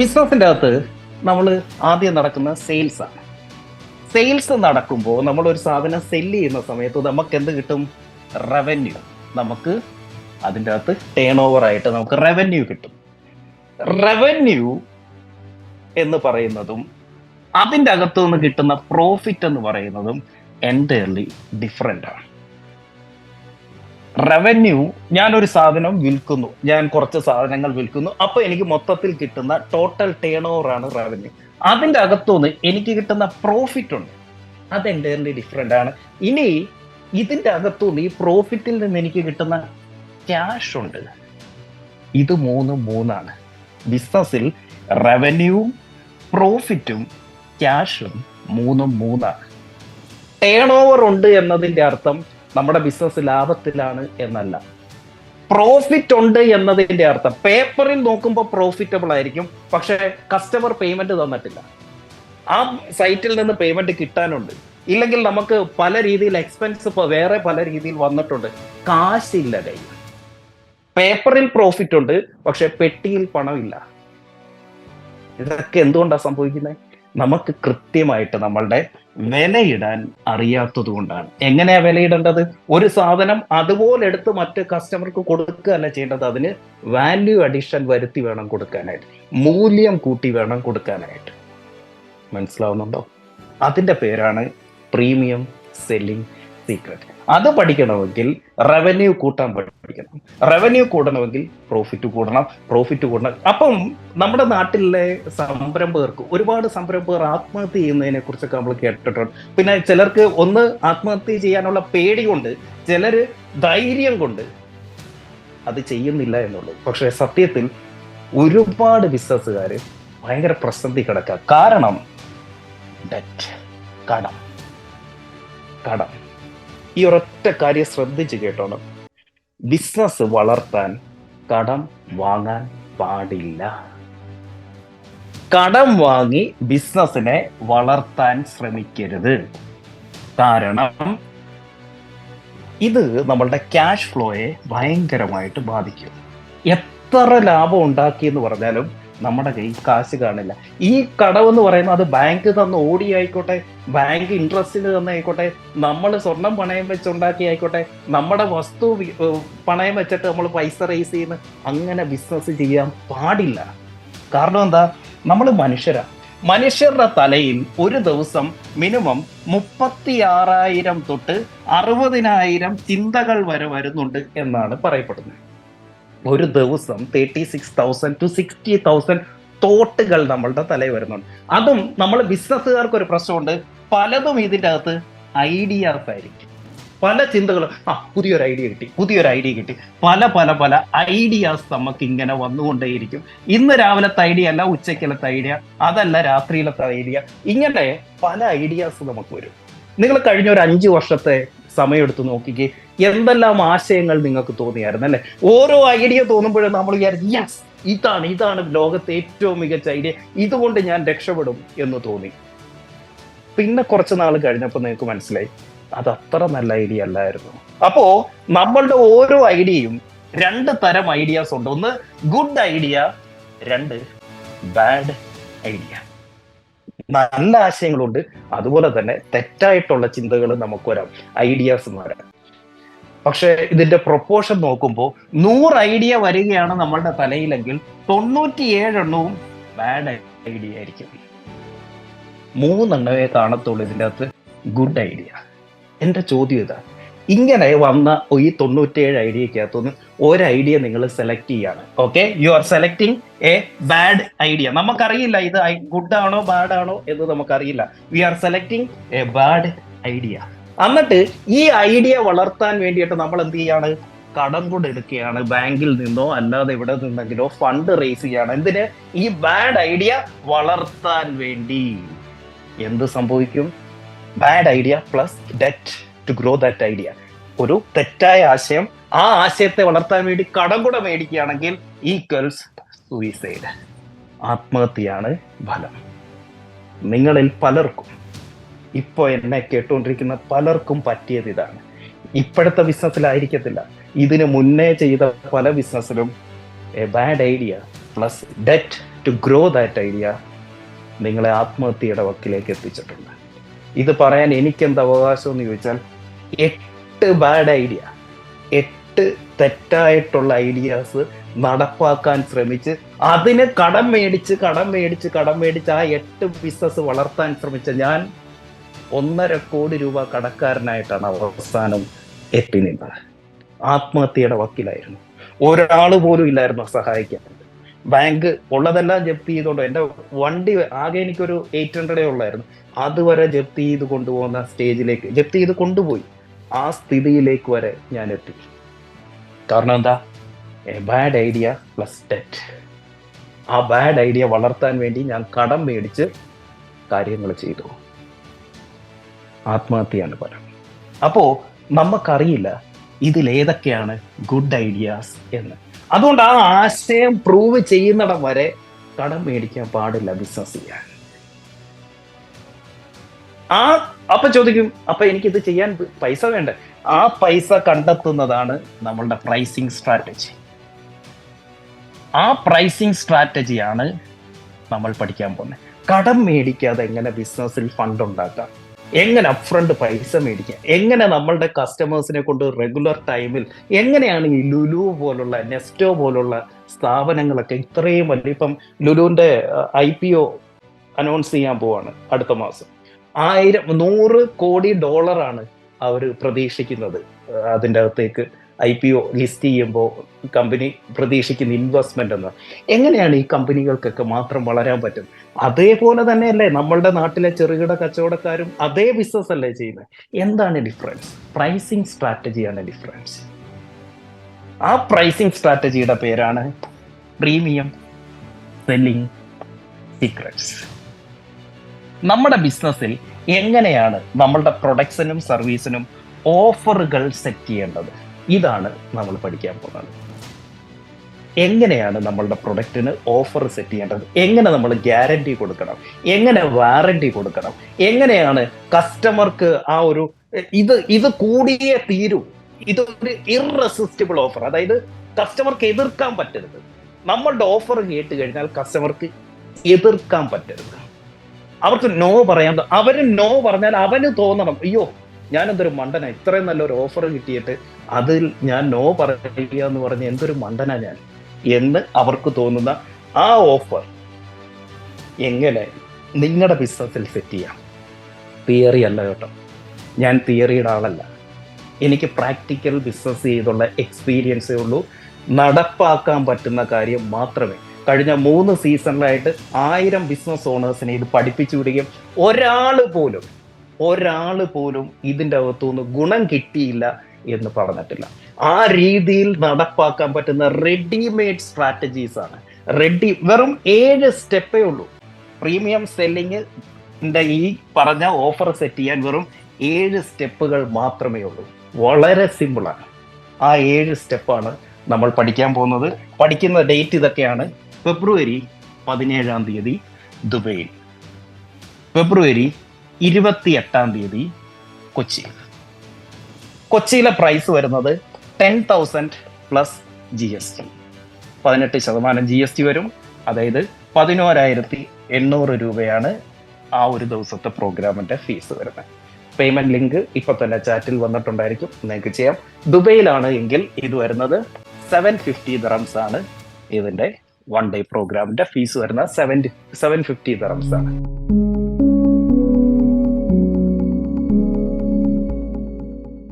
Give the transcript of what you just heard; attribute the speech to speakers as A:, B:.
A: ബിസിനസിന്റെ അകത്ത് നമ്മൾ ആദ്യം നടക്കുന്ന സെയിൽസ് ആണ്. സെയിൽസ് നടക്കുമ്പോൾ നമ്മൾ ഒരു സാധനം സെല്ല് ചെയ്യുന്ന സമയത്ത് നമുക്ക് എന്ത് കിട്ടും? റവന്യൂ. നമുക്ക് അതിൻ്റെ അകത്ത് ടേൺ ഓവർ ആയിട്ട് നമുക്ക് റവന്യൂ കിട്ടും. റവന്യൂ എന്ന് പറയുന്നതും അതിൻ്റെ അകത്തു നിന്ന് കിട്ടുന്ന പ്രോഫിറ്റ് എന്ന് പറയുന്നതും എൻറ്റയർലി ഡിഫറെൻ്റ് ആണ്. റവന്യൂ, ഞാനൊരു സാധനം വിൽക്കുന്നു, ഞാൻ കുറച്ച് സാധനങ്ങൾ വിൽക്കുന്നു, അപ്പൊ എനിക്ക് മൊത്തത്തിൽ കിട്ടുന്ന ടോട്ടൽ ടേൺ ഓവർ ആണ് റവന്യൂ. അതിൻ്റെ അകത്തുനിന്ന് എനിക്ക് കിട്ടുന്ന പ്രോഫിറ്റ് ഉണ്ട്, അത് എൻറ്റയർലി ഡിഫറെൻ്റ് ആണ്. ഇനി ഇതിൻ്റെ അകത്തുനിന്ന് ഈ പ്രോഫിറ്റിൽ നിന്ന് എനിക്ക് കിട്ടുന്ന ക്യാഷ് ഉണ്ട്, ഇത് മൂന്നാണ്. ബിസിനസ്സിൽ റവന്യൂവും പ്രോഫിറ്റും ക്യാഷും മൂന്നാണ്. ടേൺ ഓവർ ഉണ്ട് എന്നതിൻ്റെ അർത്ഥം നമ്മുടെ ബിസിനസ് ലാഭത്തിലാണ് എന്നല്ല. പ്രോഫിറ്റ് ഉണ്ട് എന്നതിന്റെ അർത്ഥം പേപ്പറിൽ നോക്കുമ്പോൾ പ്രോഫിറ്റബിൾ ആയിരിക്കും, പക്ഷെ കസ്റ്റമർ പേയ്മെന്റ് തന്നിട്ടില്ല, ആ സൈറ്റിൽ നിന്ന് പേയ്മെന്റ് കിട്ടാനുണ്ട്, ഇല്ലെങ്കിൽ നമുക്ക് പല രീതിയിൽ എക്സ്പെൻസ് വേറെ പല രീതിയിൽ വന്നിട്ടുണ്ട്, കാശില്ല കയ്യിൽ. പേപ്പറിൽ പ്രോഫിറ്റ് ഉണ്ട്, പക്ഷെ പെട്ടിയിൽ പണമില്ല. ഇതൊക്കെ എന്തുകൊണ്ടാണ് സംഭവിക്കുന്നത്? നമുക്ക് കൃത്യമായിട്ട് നമ്മളുടെ വിലയിടാൻ അറിയാത്തത് കൊണ്ടാണ്. എങ്ങനെയാ വിലയിടേണ്ടത്? ഒരു സാധനം അതുപോലെ എടുത്ത് മറ്റ് കസ്റ്റമർക്ക് കൊടുക്കുകയല്ല ചെയ്യേണ്ടത്, അതിന് വാല്യൂ അഡീഷൻ വരുത്തി വേണം കൊടുക്കാനായിട്ട്, മൂല്യം കൂട്ടി വേണം കൊടുക്കാനായിട്ട്. മനസ്സിലാവുന്നുണ്ടോ? അതിന്റെ പേരാണ് പ്രീമിയം സെല്ലിംഗ് സീക്രട്ട്. അത് പഠിക്കണമെങ്കിൽ റവന്യൂ കൂട്ടാൻ പഠിക്കണം, റവന്യൂ കൂടണമെങ്കിൽ പ്രോഫിറ്റ് കൂടണം. അപ്പം നമ്മുടെ നാട്ടിലെ സംരംഭകർക്ക്, ഒരുപാട് സംരംഭകർ ആത്മഹത്യ ചെയ്യുന്നതിനെ കുറിച്ചൊക്കെ നമ്മൾ കേട്ടിട്ടുണ്ട്. പിന്നെ ചിലർക്ക് ഒന്ന് ആത്മഹത്യ ചെയ്യാനുള്ള പേടി കൊണ്ട്, ചിലര് ധൈര്യം കൊണ്ട് അത് ചെയ്യുന്നില്ല എന്നുള്ളൂ. പക്ഷെ സത്യത്തിൽ ഒരുപാട് ബിസിനസ്സുകാർ ഭയങ്കര പ്രസിദ്ധി കിടക്കുക. കാരണം ഡെറ്റ്, കടം. ഈ ഒരൊറ്റ കാര്യം ശ്രദ്ധിച്ച് കേട്ടോണം. ബിസിനസ് വളർത്താൻ കടം വാങ്ങാൻ പാടില്ല. കടം വാങ്ങി ബിസിനസിനെ വളർത്താൻ ശ്രമിക്കരുത്. കാരണം ഇത് നമ്മളുടെ ക്യാഷ് ഫ്ലോയെ ഭയങ്കരമായിട്ട് ബാധിക്കും. എത്ര ലാഭം ഉണ്ടാക്കിയെന്ന് പറഞ്ഞാലും നമ്മുടെ കയ്യിൽ കാശ് കാണില്ല. ഈ കടമെന്ന് പറയുന്നത് അത് ബാങ്ക് തന്ന ഓടി ആയിക്കോട്ടെ, ബാങ്ക് ഇൻട്രസ്റ്റിന് തന്നെ ആയിക്കോട്ടെ, നമ്മൾ സ്വർണം പണയം വെച്ചുണ്ടാക്കി ആയിക്കോട്ടെ, നമ്മുടെ വസ്തു പണയം വെച്ചിട്ട് നമ്മൾ പൈസ റേസ് ചെയ്യുന്ന അങ്ങനെ ബിസിനസ് ചെയ്യാൻ പാടില്ല. കാരണം എന്താ? നമ്മൾ മനുഷ്യരുടെ തലയിൽ ഒരു ദിവസം മിനിമം 36,000 തൊട്ട് 60,000 ചിന്തകൾ വരെ വരുന്നുണ്ട് എന്നാണ് പറയപ്പെടുന്നത്. ഒരു ദിവസം 36,000 to 60,000 തോട്ടുകൾ നമ്മളുടെ തലയിൽ വരുന്നുണ്ട്. അതും നമ്മൾ ബിസിനസ്സുകാർക്ക് ഒരു പ്രശ്നമുണ്ട്, പലതും ഇതിൻ്റെ അകത്ത് ഐഡിയാസ് ആയിരിക്കും. പല ചിന്തകളും, പുതിയൊരു ഐഡിയ കിട്ടി, പല ഐഡിയാസ് നമുക്ക് ഇങ്ങനെ വന്നുകൊണ്ടേയിരിക്കും. ഇന്ന് രാവിലത്തെ ഐഡിയ അല്ല, ഉച്ചയ്ക്കലത്തെ ഐഡിയ, അതല്ല രാത്രിയിലത്തെ ഐഡിയ, ഇങ്ങനെ പല ഐഡിയാസ് നമുക്ക് വരും. നിങ്ങൾ കഴിഞ്ഞ ഒരു 5 വർഷത്തെ സമയം എടുത്ത് നോക്കിക്കേ, എന്തെല്ലാം ആശയങ്ങൾ നിങ്ങൾക്ക് തോന്നിയായിരുന്നു അല്ലെ? ഓരോ ഐഡിയ തോന്നുമ്പോഴും നമ്മൾ വിചാരിച്ചു, യെസ്, ഇതാണ് ലോകത്തെ ഏറ്റവും മികച്ച ഐഡിയ, ഇതുകൊണ്ട് ഞാൻ രക്ഷപ്പെടും എന്ന് തോന്നി. പിന്നെ കുറച്ച് നാൾ കഴിഞ്ഞപ്പോൾ നിങ്ങൾക്ക് മനസ്സിലായി അത് അത്ര നല്ല ഐഡിയ അല്ലായിരുന്നു. അപ്പോ നമ്മളുടെ ഓരോ ഐഡിയയും 2 തരം ഐഡിയാസ് ഉണ്ട്. ഒന്ന് ഗുഡ് ഐഡിയ, 2 ബാഡ് ഐഡിയ. നല്ല ആശയങ്ങളുണ്ട്, അതുപോലെ തന്നെ തെറ്റായിട്ടുള്ള ചിന്തകൾ നമുക്ക് വരാം, ഐഡിയാസ് വരാം. പക്ഷെ ഇതിന്റെ പ്രൊപ്പോർഷൻ നോക്കുമ്പോൾ 100 ഐഡിയ വരികയാണ് നമ്മളുടെ തലയിലെങ്കിൽ 97 എണ്ണവും ബാഡ് ഐഡിയ ആയിരിക്കും. 3 എണ്ണമേ കാണത്തുള്ളൂ ഇതിൻ്റെ അകത്ത് ഗുഡ് ഐഡിയ. എന്റെ ചോദ്യം ഇതാ, ഇങ്ങനെ വന്ന ഈ 97 ഐഡിയക്കകത്തുനിന്ന് ഒരു ഐഡിയ നിങ്ങൾ സെലക്ട് ചെയ്യാണ്. Okay, you are selecting a bad idea. നമുക്കറിയില്ല ഇത് ഗുഡ് ആണോ ബാഡ് ആണോ എന്ന് നമുക്കറിയില്ല. We are selecting a bad idea. എന്നിട്ട് ഈ ഐഡിയ വളർത്താൻ വേണ്ടിയിട്ട് നമ്മൾ എന്ത് ചെയ്യാണ്? കടം കൂടെ എടുക്കുകയാണ്, ബാങ്കിൽ നിന്നോ അല്ലാതെ ഇവിടെ നിന്നെങ്കിലോ ഫണ്ട് റേസ് ചെയ്യാണ്. എന്തിന്? ഈ ബാഡ് ഐഡിയ വളർത്താൻ വേണ്ടി. എന്ത് സംഭവിക്കും? Bad idea plus debt to grow that idea. ഒരു തെറ്റായ ആശയം, ആ ആശയത്തെ വളർത്താൻ വേണ്ടി കടം കൂടെ മേടിക്കുകയാണെങ്കിൽ ഈക്വൽസ് സൂയിസൈഡ്, ആത്മഹത്യയാണ് ഫലം. നിങ്ങളിൽ പലർക്കും, ഇപ്പോൾ എന്നെ കേട്ടുകൊണ്ടിരിക്കുന്ന പലർക്കും പറ്റിയത് ഇതാണ്. ഇപ്പോഴത്തെ ബിസിനസ്സിലായിരിക്കത്തില്ല, ഇതിന് മുന്നേ ചെയ്ത പല ബിസിനസ്സിലും a bad idea plus debt to grow that idea നിങ്ങളെ ആത്മഹത്യയുടെ വക്കിലേക്ക് എത്തിച്ചിട്ടുണ്ട്. ഇത് പറയാൻ എനിക്കെന്ത് അവകാശം എന്ന് ചോദിച്ചാൽ 8 ബാഡ് ഐഡിയ, 8 തെറ്റായിട്ടുള്ള ഐഡിയാസ് നടപ്പാക്കാൻ ശ്രമിച്ച് അതിന് കടം മേടിച്ച് ആ 8 ബിസിനസ് വളർത്താൻ ശ്രമിച്ച ഞാൻ 1.5 കോടി രൂപ കടക്കാരനായിട്ടാണ് അവസാനം എത്തി നിന്നത്. ആത്മഹത്യയുടെ വക്കിലായിരുന്നു. ഒരാൾ പോലും ഇല്ലായിരുന്നു സഹായിക്കാൻ. ബാങ്ക് ഉള്ളതെല്ലാം ജപ്തി ചെയ്തോണ്ട് എന്റെ വണ്ടി ആകെ എനിക്കൊരു 800 ഉള്ളായിരുന്നു. അതുവരെ ജപ്തി ചെയ്ത് കൊണ്ടുപോകുന്ന സ്റ്റേജിലേക്ക്, ജപ്തി ചെയ്ത് കൊണ്ടുപോയി ആ സ്ഥിതിയിലേക്ക് വരെ ഞാൻ എത്തി. കാരണം എന്താ? A bad idea plus debt. ആ ബാഡ് ഐഡിയ വളർത്താൻ വേണ്ടി ഞാൻ കടം മേടിച്ച് കാര്യങ്ങൾ ചെയ്തു. ആത്മഹത്യയാണ് ഫലം. അപ്പോ നമുക്കറിയില്ല ഇതിലേതൊക്കെയാണ് ഗുഡ് ഐഡിയാസ് എന്ന്. അതുകൊണ്ട് ആ ആശയം പ്രൂവ് ചെയ്യുന്നിടം വരെ കടം മേടിക്കാൻ പാടില്ല ബിസിനസ് ചെയ്യാൻ. അപ്പൊ ചോദിക്കും, അപ്പൊ എനിക്കിത് ചെയ്യാൻ പൈസ വേണ്ടേ? ആ പൈസ കണ്ടെത്തുന്നതാണ് നമ്മളുടെ പ്രൈസിങ് സ്ട്രാറ്റജി. ആ പ്രൈസിങ് സ്ട്രാറ്റജിയാണ് നമ്മൾ പഠിക്കാൻ പോകുന്നത്. കടം മേടിക്കാതെ എങ്ങനെ ബിസിനസ്സിൽ ഫണ്ട് ഉണ്ടാക്കാം, എങ്ങനെ അപ്ഫ്രണ്ട് പൈസ മേടിക്കാം, എങ്ങനെ നമ്മളുടെ കസ്റ്റമേഴ്സിനെ കൊണ്ട് റെഗുലർ ടൈമിൽ, എങ്ങനെയാണ് ഈ ലുലു പോലുള്ള, നെസ്റ്റോ പോലുള്ള സ്ഥാപനങ്ങളൊക്കെ ഇത്രയും വലിയ, ഇപ്പം ലുലുവിന്റെ IPO അനൗൺസ് ചെയ്യാൻ പോവാണ് അടുത്ത മാസം. 100 കോടി ഡോളറാണ് അവർ പ്രതീക്ഷിക്കുന്നത്. അതിൻ്റെ അകത്തേക്ക് IPO ലിസ്റ്റ് ചെയ്യുമ്പോൾ കമ്പനി പ്രതീക്ഷിക്കുന്ന ഇൻവെസ്റ്റ്മെന്റ് എന്ന്. എങ്ങനെയാണ് ഈ കമ്പനികൾക്കൊക്കെ മാത്രം വളരാൻ പറ്റും? അതേപോലെ തന്നെയല്ലേ നമ്മളുടെ നാട്ടിലെ ചെറുകിട കച്ചവടക്കാരും അതേ ബിസിനസ് അല്ലേ ചെയ്യുന്നത്? എന്താണ് ഡിഫറൻസ്? പ്രൈസിങ് സ്ട്രാറ്റജിയാണ് ഡിഫറൻസ്. ആ പ്രൈസിങ് സ്ട്രാറ്റജിയുടെ പേരാണ് പ്രീമിയം സെല്ലിംഗ് സീക്രട്സ്. നമ്മുടെ ബിസിനസ്സിൽ എങ്ങനെയാണ് നമ്മളുടെ പ്രൊഡക്ട്സിനും സർവീസിനും ഓഫറുകൾ സെറ്റ് ചെയ്യേണ്ടത്, ഇതാണ് നമ്മൾ പഠിക്കാൻ പോകുന്നത്. എങ്ങനെയാണ് നമ്മളുടെ പ്രൊഡക്റ്റിന് ഓഫർ സെറ്റ് ചെയ്യേണ്ടത്, എങ്ങനെ നമ്മൾ ഗ്യാരണ്ടി കൊടുക്കണം, എങ്ങനെ വാറണ്ടി കൊടുക്കണം, എങ്ങനെയാണ് കസ്റ്റമർക്ക് ആ ഒരു ഇത് കൂടിയേ തീരൂ, ഇതൊരു ഇറസിസ്റ്റിബിൾ ഓഫർ, അതായത് കസ്റ്റമർക്ക് എതിർക്കാൻ പറ്റരുത്. നമ്മളുടെ ഓഫർ കേട്ട് കഴിഞ്ഞാൽ കസ്റ്റമർക്ക് എതിർക്കാൻ പറ്റരുത്. അവർക്ക് നോ പറയാൻ, അവര് നോ പറഞ്ഞാൽ അവന് തോന്നണം, അയ്യോ ഞാനെന്തൊരു മണ്ടന, ഇത്രയും നല്ലൊരു ഓഫർ കിട്ടിയിട്ട് അതിൽ ഞാൻ നോ പറയുക എന്ന് പറഞ്ഞ് എന്തൊരു മണ്ടന ഞാൻ എന്ന് അവർക്ക് തോന്നുന്ന ആ ഓഫർ എങ്ങനെ നിങ്ങളുടെ ബിസിനസ്സിൽ സെറ്റ് ചെയ്യാം. തിയറി അല്ല കേട്ടോ, ഞാൻ തിയറിയുടെ ആളല്ല. എനിക്ക് പ്രാക്ടിക്കൽ ബിസിനസ് ചെയ്തുള്ള എക്സ്പീരിയൻസേ ഉള്ളൂ. നടപ്പാക്കാൻ പറ്റുന്ന കാര്യം മാത്രമേ. കഴിഞ്ഞ 3 സീസണിലായിട്ട് 1000 ബിസിനസ് ഓണേഴ്സിനെ ഇത് പഠിപ്പിച്ചു വിടുകയും ഒരാൾ പോലും ഇതിൻ്റെ അകത്തുനിന്ന് ഗുണം കിട്ടിയില്ല എന്ന് പറഞ്ഞിട്ടില്ല. ആ രീതിയിൽ നടപ്പാക്കാൻ പറ്റുന്ന റെഡിമെയ്ഡ് സ്ട്രാറ്റജീസ് ആണ്. വെറും 7 സ്റ്റെപ്പേ ഉള്ളൂ. പ്രീമിയം സെല്ലിങ്ങിന്റെ ഈ പറഞ്ഞ ഓഫർ സെറ്റ് ചെയ്യാൻ വെറും 7 സ്റ്റെപ്പുകൾ മാത്രമേ ഉള്ളൂ. വളരെ സിമ്പിളാണ്. ആ 7 സ്റ്റെപ്പാണ് നമ്മൾ പഠിക്കാൻ പോകുന്നത്. പഠിക്കുന്ന ഡേറ്റ് ഇതൊക്കെയാണ്: ഫെബ്രുവരി 17-ാം തീയതി ദുബൈയിൽ, ഫെബ്രുവരി 28-ാം തീയതി കൊച്ചിയിലെ പ്രൈസ് വരുന്നത് 10,000 പ്ലസ് GST, 18% GST വരും. അതായത് 11,800 രൂപയാണ് ആ ഒരു ദിവസത്തെ പ്രോഗ്രാമിന്റെ ഫീസ് വരുന്നത്. പേയ്മെന്റ് ലിങ്ക് ഇപ്പൊ തന്നെ ചാറ്റിൽ വന്നിട്ടുണ്ടായിരിക്കും, നിങ്ങൾക്ക് ചെയ്യാം. ദുബൈയിലാണ് എങ്കിൽ ഇത് വരുന്നത് 750 ദിറംസ് ആണ്. ഇതിന്റെ 1 ഡേ പ്രോഗ്രാമിന്റെ ഫീസ് വരുന്നത് 750 ദിറംസ് ആണ്.